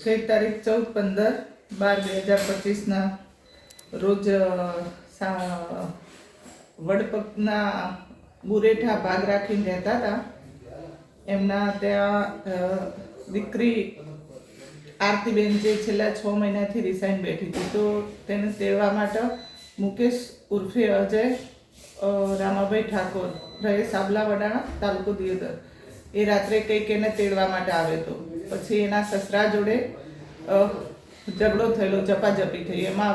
ગઈ તારીખ 14-15-12-2025 રોજ વડપગના બુરેઠા ભાગ રાખીને રહેતા હતા. એમના ત્યાં દીકરી આરતીબેન જે છેલ્લા 6 મહિનાથી રિસાઈન બેઠી હતી, તો તેને તેડવા માટે મુકેશ ઉર્ફે અજય રામાભાઈ ઠાકોર રહે સાબલાવડાણા, તાલુકો દિયોદર, એ રાત્રે કંઈક એને તેડવા માટે આવ્યો હતો. પછી એના સસરા જોડે ઝઘડો થયેલો, ઝપાઝપી થઈ. એમાં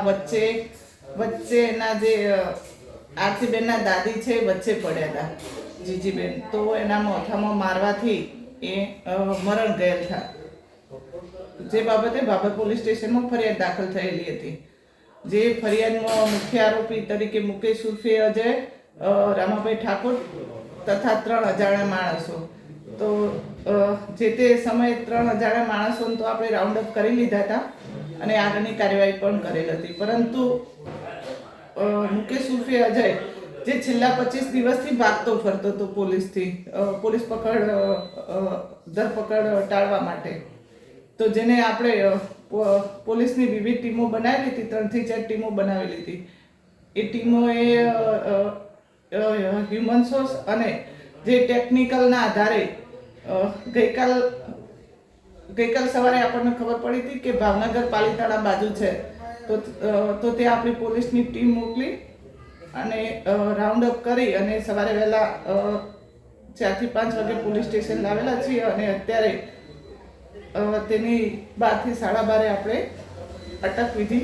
વચ્ચે એના જે આરતીબેનના દાદી છે વચ્ચે પડ્યા હતા, જીજીબેન, તો એના મોઢામાં મારવાથી એ મરણ ગયેલ હતા. જે બાબતે બાબર પોલીસ સ્ટેશનમાં ફરિયાદ દાખલ થયેલી હતી. જે ફરિયાદમાં મુખ્ય આરોપી તરીકે મુકેશ ઉર્ફે અજય રામાભાઈ ઠાકોર તથા 3 અજાણ્યા માણસો, તો જે તે સમયે 3 અજાણ્યા માણસોને તો આપણે રાઉન્ડ અપ કરી લીધા હતા અને આગળની કાર્યવાહી પણ કરેલ હતી. પરંતુ મુકેશ ઉર્ફે અજય, જે છેલ્લા 25 દિવસથી ભાગતો ફરતો હતો પોલીસ ધરપકડ ટાળવા માટે, તો જેને આપણે પોલીસની વિવિધ ટીમો બનાવેલી હતી, 3 થી 4 ટીમો બનાવેલી હતી. એ ટીમોએ હ્યુમન સોર્સ અને જે ટેકનિકલના આધારે ગઈકાલ સવારે આપણને ખબર પડી હતી કે ભાવનગર પાલીતાણા બાજુ છે, તો ત્યાં આપણી પોલીસની ટીમ મોકલી અને રાઉન્ડ અપ કરી અને સવારે વહેલા 4 થી 5 વાગે પોલીસ સ્ટેશન લાવેલા છીએ. અને અત્યારે તેની 12 થી 12:30 આપણે અટક વિધિ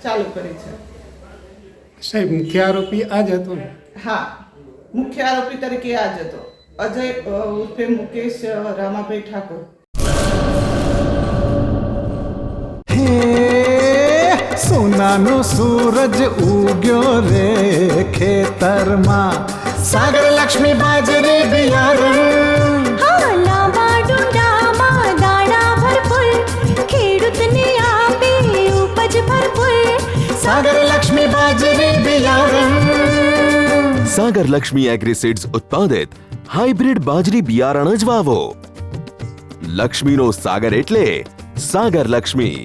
ચાલુ કરી છે. સાહેબ, મુખ્ય આરોપી આ જ હતો ને? હા, મુખ્ય આરોપી તરીકે આ જ હતો, અજય ઉર્ફે મુકેશ રામાભાઈ ઠાકોર. સોનાનો સૂરજ ઉગ્યો રે ખેતરમાં, સાગર લક્ષ્મી બાજરી બિયારણ, લાંબા ડુંડામાં દાણા ભરપૂર, ખેડૂતને આપે ઉપજ ભરપૂર. સાગર લક્ષ્મી બાજરી બિયારણ. સાગર લક્ષ્મી એગ્રીસીડ્સ ઉત્પાદિત હાઇબ્રિડ બાજરી બિયારણ જ વાવો. લક્ષ્મીનો સાગર એટલે સાગર લક્ષ્મી.